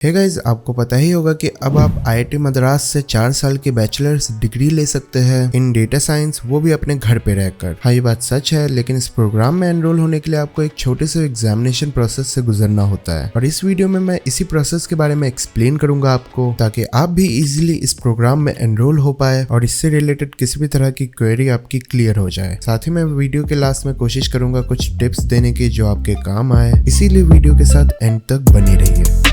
Hey guys, आपको पता ही होगा कि अब आप आईआईटी मद्रास से 4 साल की बैचलर्स डिग्री ले सकते हैं इन डेटा साइंस, वो भी अपने घर पे रहकर। हाँ, ये बात सच है, लेकिन इस प्रोग्राम में एनरोल होने के लिए आपको एक छोटे से एग्जामिनेशन प्रोसेस से गुजरना होता है। और इस वीडियो में मैं इसी प्रोसेस के बारे में एक्सप्लेन करूंगा आपको, ताकि आप भी इजिली इस प्रोग्राम में एनरोल हो पाए और इससे रिलेटेड किसी भी तरह की क्वेरी आपकी क्लियर हो जाए। साथ ही मैं वीडियो के लास्ट में कोशिश करूंगा कुछ टिप्स देने की जो आपके काम आए, इसीलिए वीडियो के साथ एंड तक बनी रहिए।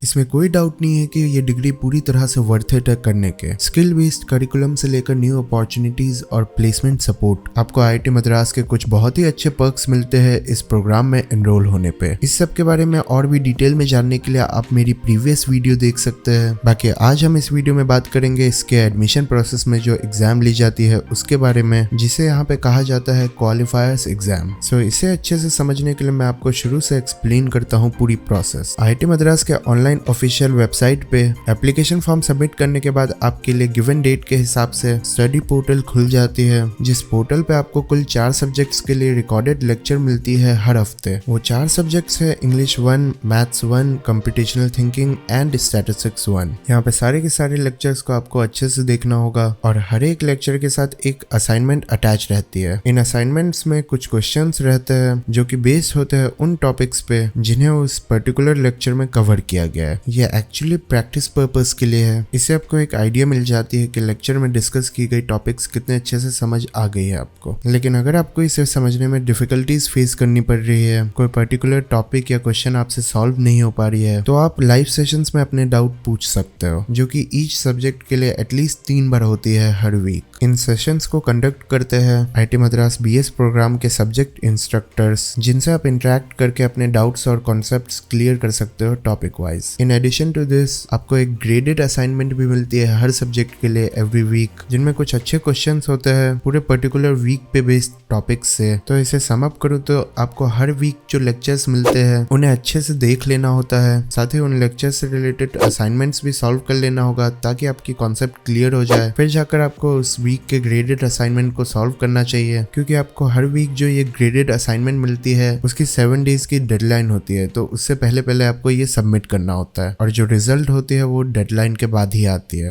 इसमें कोई डाउट नहीं है कि ये डिग्री पूरी तरह से वर्थ इट है करने के। स्किल बेस्ड करिकुलम से लेकर न्यू अपॉर्चुनिटीज और प्लेसमेंट सपोर्ट, आपको आईआईटी मद्रास के कुछ बहुत ही अच्छे पर्क्स मिलते हैं इस प्रोग्राम में एनरोल होने पे। इस सब के बारे में और भी डिटेल में जानने के लिए आप मेरी प्रीवियस वीडियो देख सकते हैं। बाकी आज हम इस वीडियो में बात करेंगे इसके एडमिशन प्रोसेस में जो एग्जाम ली जाती है उसके बारे में, जिसे यहाँ पे कहा जाता है क्वालिफायर्स एग्जाम। सो इसे अच्छे से समझने के लिए मैं आपको शुरू से एक्सप्लेन करता हूँ पूरी प्रोसेस। आईआईटी मद्रास के ऑनलाइन ऑफिशियल वेबसाइट पे एप्लीकेशन फॉर्म सबमिट करने के बाद आपके लिए गिवन डेट के हिसाब से स्टडी पोर्टल खुल जाती है, जिस पोर्टल पे आपको कुल 4 सब्जेक्ट्स के लिए रिकॉर्डेड लेक्चर मिलती है हर हफ्ते। वो 4 सब्जेक्ट्स है English 1, maths 1, computational thinking and statistics 1। यहाँ पे सारे के सारे लेक्चर्स को आपको अच्छे से देखना होगा और हर एक लेक्चर के साथ एक असाइनमेंट अटैच रहती है। इन असाइनमेंट्स में कुछ क्वेश्चंस रहते हैं जो कि बेस्ड होते हैं उन टॉपिक्स पे जिन्हें उस पर्टिकुलर लेक्चर में कवर किया गया है। ये एक्चुअली प्रैक्टिस पर्पस के लिए है। इससे आपको एक आइडिया मिल जाती है कि लेक्चर में डिस्कस की गई टॉपिक्स कितने अच्छे से समझ आ गई है आपको। लेकिन अगर आपको इसे समझने में डिफिकल्टीज फेस करनी पड़ रही है, कोई पर्टिकुलर टॉपिक या क्वेश्चन आपसे सॉल्व नहीं हो पा रही है, तो आप लाइव सेशंस में अपने डाउट पूछ सकते हो, जो कि ईच सब्जेक्ट के लिए एटलीस्ट 3 बार होती है हर वीक। इन सेशंस को कंडक्ट करते हैं आईआईटी मद्रास बीएस प्रोग्राम के सब्जेक्ट इंस्ट्रक्टर्स, जिनसे आप इंटरेक्ट करके अपने डाउट्स और कॉन्सेप्ट्स क्लियर कर सकते हो topic wise. In addition to this, आपको एक ग्रेडेड असाइनमेंट भी मिलती है हर सब्जेक्ट के लिए एवरी वीक, जिनमें कुछ अच्छे क्वेश्चंस होते हैं पूरे पर्टिकुलर वीक पे बेस्ड टॉपिक्स से। तो इसे सम अप करूँ तो आपको हर वीक जो लेक्चर्स मिलते हैं उन्हें अच्छे से देख लेना होता है, साथ ही उन लेक्चर्स से रिलेटेड असाइनमेंट्स भी सॉल्व कर लेना होगा ताकि आपकी कॉन्सेप्ट क्लियर हो जाए। फिर जाकर आपको उस वीक के ग्रेडेड असाइनमेंट को सॉल्व करना चाहिए, क्योंकि आपको हर वीक जो ये ग्रेडेड असाइनमेंट मिलती है उसकी 7 डेज की डेडलाइन होती है, तो उससे पहले आपको ये सबमिट करना होता है और जो रिजल्ट होती है वो डेडलाइन के बाद ही आती है।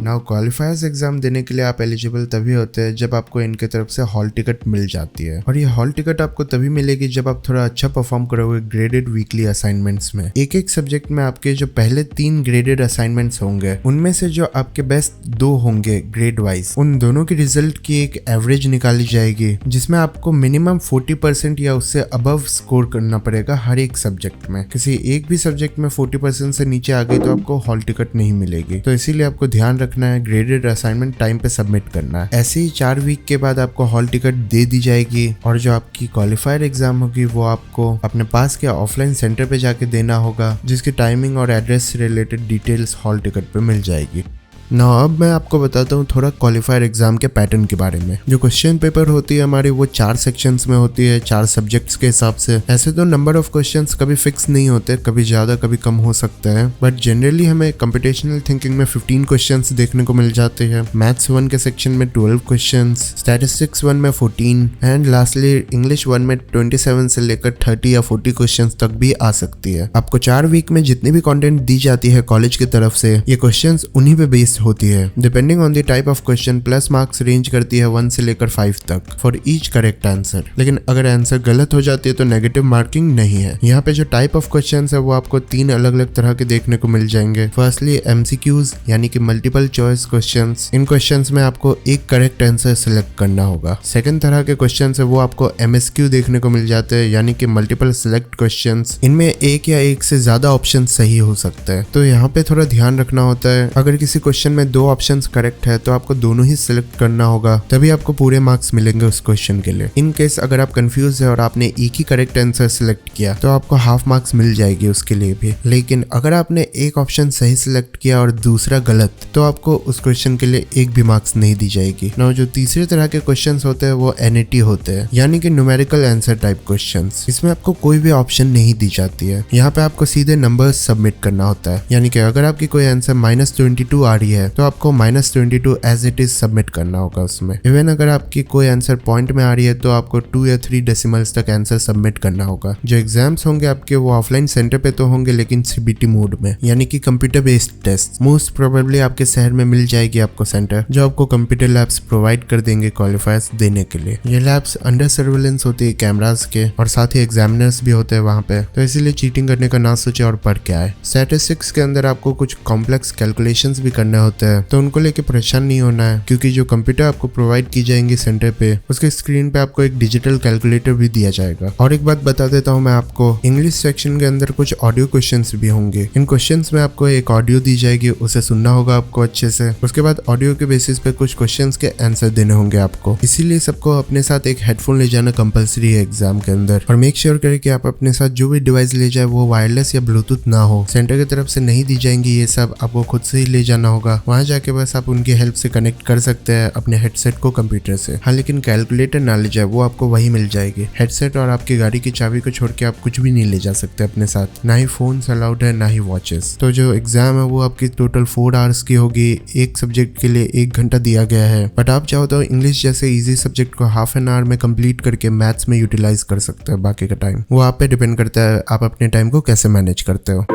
नाउ क्वालिफायर्स एग्जाम देने के लिए आप एलिजिबल तभी होते हैं जब आपको इनके तरफ से हॉल टिकट मिल जाती है, और ये हॉल टिकट आपको तभी मिलेगी जब आप थोड़ा अच्छा परफॉर्म करोगे ग्रेडेड वीकली असाइनमेंट्स में। एक एक सब्जेक्ट में आपके जो पहले 3 ग्रेडेड असाइनमेंट्स होंगे उनमें से जो आपके बेस्ट 2 होंगे ग्रेड वाइज, उन दोनों की रिजल्ट की एक एवरेज निकाली जाएगी, जिसमें आपको मिनिमम 40% या उससे अबव स्कोर करना पड़ेगा हर एक सब्जेक्ट में। किसी एक भी सब्जेक्ट में 40% से नीचे आ गई तो आपको हॉल टिकट नहीं मिलेगी। तो इसीलिए आपको ध्यान रखना है ग्रेडेड असाइनमेंट टाइम पे सबमिट करना है। ऐसे ही 4 वीक के बाद आपको हॉल टिकट दे दी जाएगी, और जो आपकी क्वालिफायर एग्जाम होगी वो आपको अपने पास के ऑफलाइन सेंटर पे जाके देना होगा, जिसकी टाइमिंग और एड्रेस से रिलेटेड डिटेल्स हॉल टिकट पे मिल जाएगी। अब मैं आपको बताता हूँ थोड़ा क्वालिफायर एग्जाम के पैटर्न के बारे में। जो क्वेश्चन पेपर होती है हमारी वो 4 सेक्शंस में होती है, 4 सब्जेक्ट्स के हिसाब से। ऐसे तो नंबर ऑफ क्वेश्चंस कभी फिक्स नहीं होते, कभी ज्यादा कभी कम हो सकते हैं, बट जनरली हमें कंप्यूटेशनल थिंकिंग में 15 क्वेश्चंस देखने को मिल जाते हैं, मैथ्स 1 के सेक्शन में 12 क्वेश्चंस, स्टैटिस्टिक्स 1 में 14 एंड लास्टली इंग्लिश 1 में 27 से लेकर 30 या 40 क्वेश्चंस तक भी आ सकती है। आपको 4 वीक में जितनी भी कंटेंट दी जाती है कॉलेज की तरफ से, ये क्वेश्चंस उन्हीं पे बेस्ड होती है। Depending on the type of question plus marks range करती है 1 से लेकर 5 तक फॉर ईच करेक्ट आंसर। लेकिन अगर आंसर गलत हो जाती है तो नेगेटिव मार्किंग नहीं है। यहाँ पे जो टाइप ऑफ क्वेश्चन है वो आपको 3 अलग अलग तरह के देखने को मिल जाएंगे। फर्स्टली एमसीक्यूज यानी कि मल्टीपल चॉइस क्वेश्चंस। इन क्वेश्चंस में आपको एक करेक्ट आंसर सिलेक्ट करना होगा। सेकंड तरह के क्वेश्चन है वो आपको एमएसक्यू देखने को मिल जाते हैं, यानी कि मल्टीपल सिलेक्ट क्वेश्चंस। इनमें एक या एक से ज्यादा ऑप्शन सही हो सकते हैं, तो यहाँ पे थोड़ा ध्यान रखना होता है। अगर किसी क्वेश्चन में 2 ऑप्शंस करेक्ट है तो आपको दोनों ही सिलेक्ट करना होगा, तभी आपको पूरे मार्क्स मिलेंगे उस क्वेश्चन के लिए। इन केस अगर आप कंफ्यूज है और आपने एक ही करेक्ट आंसर सिलेक्ट किया तो आपको हाफ मार्क्स मिल जाएगी उसके लिए भी। लेकिन अगर आपने एक ऑप्शन सही सिलेक्ट किया और दूसरा गलत, तो आपको उस क्वेश्चन के लिए एक भी मार्क्स नहीं दी जाएगी। नाउ जो तीसरे तरह के क्वेश्चंस होते हैं वो एनएटी होते हैं, यानी कि न्यूमेरिकल आंसर टाइप क्वेश्चंस। इसमें आपको कोई भी ऑप्शन नहीं दी जाती है, यहाँ पे आपको सीधे नंबर्स सबमिट करना होता है। यानी कि अगर आपकी कोई आंसर -22 आ रही है है तो आपको -22 एज इट इज सबमिट करना होगा उसमें। इवन अगर आपकी कोई आंसर पॉइंट में आ रही है तो आपको 2 या 3 डेसिमल्स तक आंसर सबमिट करना होगा। जो एग्जाम्स होंगे आपके वो ऑफलाइन सेंटर पे तो होंगे लेकिन CBT मोड में, यानी कि computer based test. Most probably आपके शहर में मिल जाएगी आपको सेंटर, जो आपको कंप्यूटर लैब्स प्रोवाइड कर देंगे क्वालिफायर्स देने के लिए। ये लैब्स अंडर सर्वेलेंस होती है कैमरास के, और साथ ही एग्जामिनर्स भी होते हैं वहाँ पे, तो इसीलिए चीटिंग करने का ना सोचे और पढ़ के आए। स्टैटिस्टिक्स के अंदर आपको कुछ कॉम्प्लेक्स कैलकुलेशंस भी करने होते हैं, तो उनको लेके परेशान नहीं होना है, क्योंकि जो कंप्यूटर आपको प्रोवाइड की जाएंगी सेंटर पे, उसके स्क्रीन पे आपको एक डिजिटल कैलकुलेटर भी दिया जाएगा। और एक बात बता देता हूँ मैं आपको, इंग्लिश सेक्शन के अंदर कुछ ऑडियो क्वेश्चंस भी होंगे। इन क्वेश्चंस में आपको एक ऑडियो दी जाएगी, उसे सुनना होगा आपको अच्छे से। उसके बाद ऑडियो के बेसिस पे कुछ क्वेश्चंस के आंसर देने होंगे आपको। इसीलिए सबको अपने साथ एक हेडफोन ले जाना कंपलसरी है एग्जाम के अंदर। और मेक श्योर करें कि आप अपने साथ जो भी डिवाइस ले जाए वो वायरलेस या ब्लूटूथ ना हो। सेंटर की तरफ से नहीं दी जाएंगी ये सब, आपको खुद से ही ले जाना होगा। वहां जाके बस आप उनकी हेल्प से कनेक्ट कर सकते हैं अपने हेडसेट को कंप्यूटर से। हाँ, लेकिन कैलकुलेटर ना ले जाए, वो आपको वही मिल जाएगी। हेडसेट और आपकी गाड़ी की चाबी को छोड़ के आप कुछ भी नहीं ले जा सकते अपने साथ। ना ही फोन अलाउड है, ना ही वॉचेस। तो जो एग्जाम है वो आपकी टोटल 4 आवर्स की होगी। एक सब्जेक्ट के लिए 1 घंटा दिया गया है, बट आप चाहो तो इंग्लिश जैसे इजी सब्जेक्ट को हाफ एन आवर में कंप्लीट करके मैथ्स में यूटिलाइज कर सकते हैं। बाकी का टाइम वो आप पे डिपेंड करता है, आप अपने टाइम को कैसे मैनेज करते हो।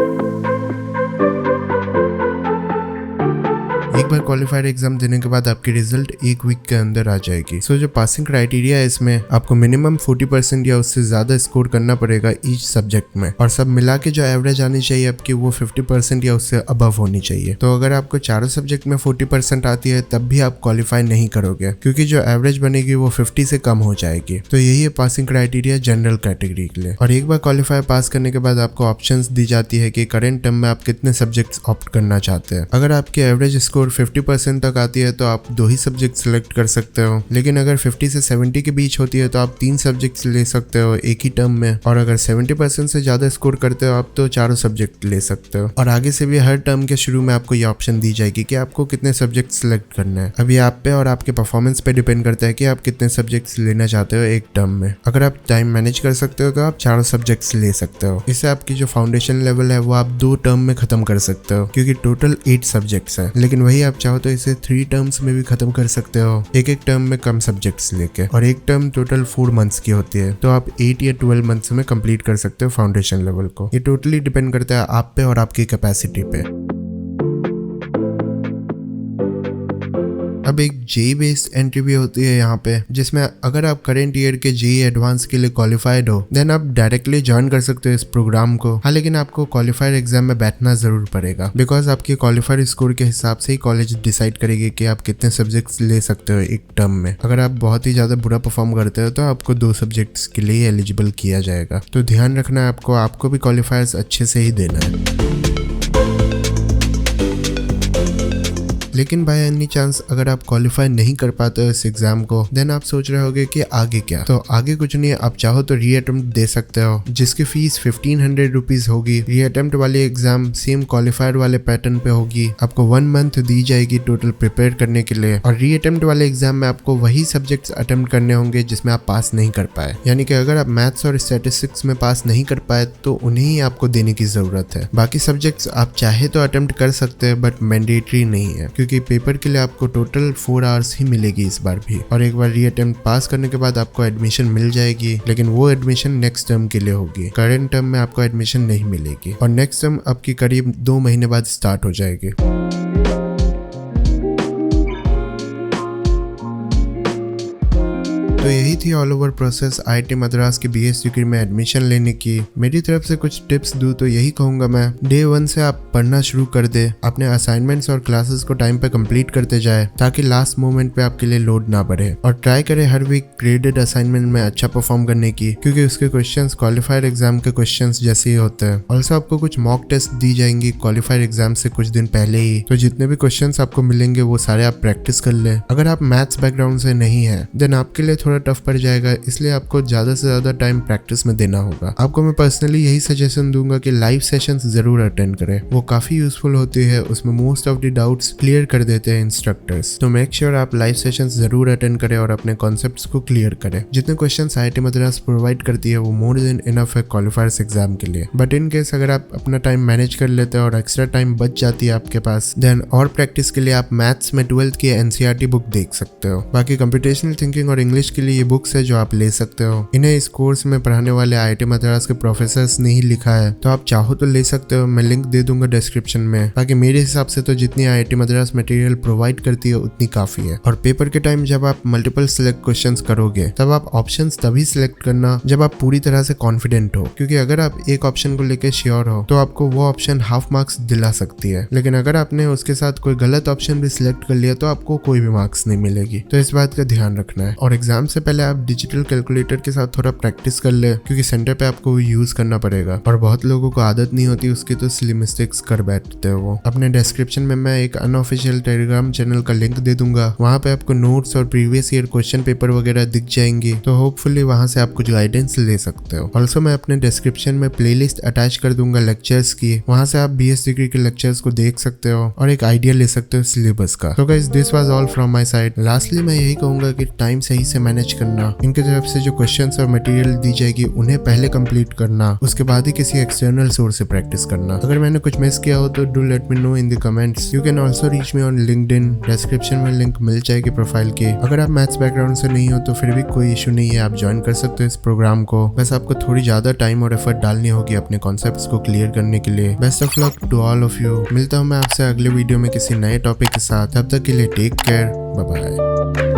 एक बार क्वालिफाइड एग्जाम देने के बाद आपकी रिजल्ट 1 वीक के अंदर आ जाएगी। सो जो पासिंग क्राइटेरिया है इसमें आपको मिनिमम 40% या उससे ज्यादा स्कोर करना पड़ेगा ईच सब्जेक्ट में, और सब मिला के जो एवरेज आनी चाहिए आपकी वो 50% या उससे अबव होनी चाहिए। तो अगर आपको चारों सब्जेक्ट में 40% आती है तब भी आप क्वालिफाई नहीं करोगे, क्योंकि जो एवरेज बनेगी वो 50 से कम हो जाएगी। तो यही है पासिंग क्राइटेरिया जनरल कैटेगरी के लिए। और एक बार क्वालिफाई पास करने के बाद आपको ऑप्शंस दी जाती है कि करेंट टर्म में आप कितने सब्जेक्ट्स ऑप्ट करना चाहते हैं। अगर आपकी एवरेज स्कोर 50% तक आती है तो आप 2 ही सब्जेक्ट सिलेक्ट कर सकते हो, लेकिन अगर 50 से 70 के बीच होती है तो आप 3 सब्जेक्ट्स ले सकते हो एक ही टर्म में, और अगर 70% से ज्यादा स्कोर करते हो आप तो 4 सब्जेक्ट ले सकते हो। और आगे से भी हर टर्म के शुरू में आपको ये ऑप्शन दी जाएगी कि आपको कितने सब्जेक्ट सिलेक्ट करना है। अभी आप पे और आपके परफॉर्मेंस पे डिपेंड करता है कि आप कितने सब्जेक्ट्स लेना चाहते हो एक टर्म में। अगर आप टाइम मैनेज कर सकते हो तो आप 4 सब्जेक्ट्स ले सकते हो। इससे आपकी जो फाउंडेशन लेवल है वो आप 2 टर्म में खत्म कर सकते हो, क्योंकि टोटल 8 सब्जेक्ट्स है। लेकिन वही आप चाहो तो इसे 3 टर्म्स में भी खत्म कर सकते हो, एक टर्म में कम सब्जेक्ट्स लेके। और एक टर्म टोटल 4 मंथ्स की होती है, तो आप 8 या 12 मंथ्स में कंप्लीट कर सकते हो फाउंडेशन लेवल को। ये टोटली डिपेंड करता है आप पे और आपकी कैपेसिटी पे। अब एक जेई बेस्ड एंट्री भी होती है यहाँ पे, जिसमें अगर आप करेंट ईयर के जेई एडवांस के लिए क्वालिफाइड हो देन आप डायरेक्टली ज्वाइन कर सकते हो इस प्रोग्राम को। हाँ, लेकिन आपको क्वालिफाइड एग्जाम में बैठना जरूर पड़ेगा, बिकॉज आपके क्वालिफाइड स्कोर के हिसाब से ही कॉलेज डिसाइड करेगी कि आप कितने सब्जेक्ट्स ले सकते हो एक टर्म में। अगर आप बहुत ही ज्यादा बुरा परफॉर्म करते हो तो आपको 2 सब्जेक्ट्स के लिए एलिजिबल किया जाएगा। तो ध्यान रखना है आपको भी क्वालिफायर्स अच्छे से ही देना है। लेकिन बाय एनी चांस अगर आप क्वालिफाई नहीं कर पाते हो इस एग्जाम को, देन आप सोच रहे होगे कि आगे क्या। तो आगे कुछ नहीं है, आप चाहो तो री अटेम्प्ट दे सकते हो, जिसकी फीस 1500 रुपीज होगी। री अटेम्प्ट वाली एग्जाम सेम क्वालिफाइड वाले पैटर्न पे होगी। आपको 1 मंथ दी जाएगी टोटल प्रिपेयर करने के लिए। और री अटेम्प्ट वाले एग्जाम में आपको वही सब्जेक्ट्स अटेम्प्ट करने होंगे जिसमें आप पास नहीं कर पाए। यानी कि अगर आप मैथ्स और स्टैटिस्टिक्स में पास नहीं कर पाए तो उन्हें ही आपको देने की जरूरत है। बाकी सब्जेक्ट्स आप चाहे तो अटेम्प्ट कर सकते हैं, बट मैंडेटरी नहीं है, क्योंकि पेपर के लिए आपको टोटल 4 आवर्स ही मिलेगी इस बार भी। और एक बार री अटेम्प्ट पास करने के बाद आपको एडमिशन मिल जाएगी, लेकिन वो एडमिशन नेक्स्ट टर्म के लिए होगी। करंट टर्म में आपको एडमिशन नहीं मिलेगी, और नेक्स्ट टर्म आपकी करीब 2 महीने बाद स्टार्ट हो जाएगी। तो यही थी all over process IIT Madras की BS डिग्री में एडमिशन लेने की। मेरी तरफ से कुछ टिप्स दूं तो यही कहूंगा मैं, डे 1 से आप पढ़ना शुरू कर दे, अपने असाइनमेंट्स और क्लासेस को टाइम पे कंप्लीट करते जाए, ताकि लास्ट मोमेंट पे आपके लिए लोड ना बढ़े। और ट्राई करें हर वीक ग्रेडेड असाइनमेंट में अच्छा परफॉर्म करने की, क्योंकि उसके क्वेश्चंस क्वालिफाइड एग्जाम के क्वेश्चंस जैसे ही होते हैं। ऑल्सो आपको कुछ मॉक टेस्ट दी जाएंगी क्वालिफाइड एग्जाम से कुछ दिन पहले ही, तो जितने भी क्वेश्चंस आपको मिलेंगे वो सारे आप प्रैक्टिस कर ले। अगर आप मैथ्स बैकग्राउंड से नहीं है देन आपके लिए थोड़ा थोड़ा टफ पड़ जाएगा, इसलिए आपको ज्यादा से ज्यादा टाइम प्रैक्टिस में देना होगा। आपको मैं पर्सनली यही सजेशन दूंगा कि लाइव सेशंस जरूर अटेंड करें, वो काफी यूजफुल होती है। उसमें most of the doubts clear कर देते हैं इंस्ट्रक्टर्स। तो मेक श्योर आप लाइव सेशंस जरूर अटेंड करें और अपने कॉन्सेप्ट्स को क्लियर करें। जितने क्वेश्चंस IIT मद्रास प्रोवाइड करती है वो मोर देन इनफ है क्वालिफायर्स एग्जाम के लिए। बट इन केस अगर आप अपना टाइम मैनेज कर लेते हैं और एक्स्ट्रा टाइम बच जाती है आपके पास, देन और प्रैक्टिस के लिए आप मैथ्स में 12th की NCERT बुक देख सकते हो। बाकी कंप्यूटेशनल थिंकिंग और इंग्लिश के लिए ये बुक्स है जो आप ले सकते हो। इन्हें इस कोर्स में पढ़ाने वाले IIT मद्रास के प्रोफेसर्स ने ही लिखा है, तो आप चाहो तो ले सकते हो। मैं लिंक दे दूंगा डिस्क्रिप्शन में। बाकी मेरे हिसाब से तो जितनी IIT मद्रास मटेरियल प्रोवाइड करती है उतनी काफी है। और पेपर के टाइम जब आप मल्टीपल सिलेक्ट क्वेश्चंस करोगे तब आप ऑप्शंस तभी सिलेक्ट करना जब आप पूरी तरह से कॉन्फिडेंट हो, क्योंकि अगर आप एक ऑप्शन को लेकर श्योर हो तो आपको वो ऑप्शन हाफ मार्क्स दिला सकती है। लेकिन अगर आपने उसके साथ कोई गलत ऑप्शन भी सिलेक्ट कर लिया तो आपको कोई भी मार्क्स नहीं मिलेगी। तो इस बात का ध्यान रखना है। और एग्जाम से पहले आप डिजिटल कैलकुलेटर के साथ थोड़ा प्रैक्टिस कर ले, क्योंकि सेंटर पे आपको यूज करना पड़ेगा और बहुत लोगों को आदत नहीं होती उसकी, तो सिली मिस्टेक्स कर बैठते हो वो। अपने डिस्क्रिप्शन में मैं एक अनऑफिशियल टेलीग्राम चैनल का लिंक दे दूंगा, वहाँ पे आपको नोट्स और प्रीवियस ईयर क्वेश्चन पेपर वगैरह दिख जाएंगी, तो होपफुली वहाँ से आप कुछ गाइडेंस ले सकते हो। ऑल्सो मैं अपने डिस्क्रिप्शन में प्लेलिस्ट अटैच कर दूंगा लेक्चर्स की, वहाँ से आप BS डिग्री के लेक्चर्स को देख सकते हो और एक आइडिया ले सकते हो सिलेबस का। तो guys this was all from my side. Lastly मैं यही कहूंगा कि टाइम सही से मैनेज करना, इनकी तरफ से जो क्वेश्चंस और मटेरियल दी जाएगी उन्हें पहले कंप्लीट करना, उसके बाद ही किसी एक्सटर्नल सोर्स से प्रैक्टिस करना। अगर मैंने कुछ मिस किया हो तो do let me know in the comments. You can also reach me on LinkedIn, description में लिंक मिल जाएगी प्रोफाइल की। अगर आप मैथ्स बैकग्राउंड से नहीं हो तो फिर भी कोई इशू नहीं है, आप ज्वाइन कर सकते हो इस प्रोग्राम को। बस आपको थोड़ी ज्यादा टाइम और एफर्ट डालनी होगी अपने कॉन्सेप्ट्स को क्लियर करने के लिए। Best of luck to all of you. मिलता हूँ मैं आपसे अगले वीडियो में किसी नए टॉपिक के साथ। तब तक के लिए टेक केयर, बाय बाय।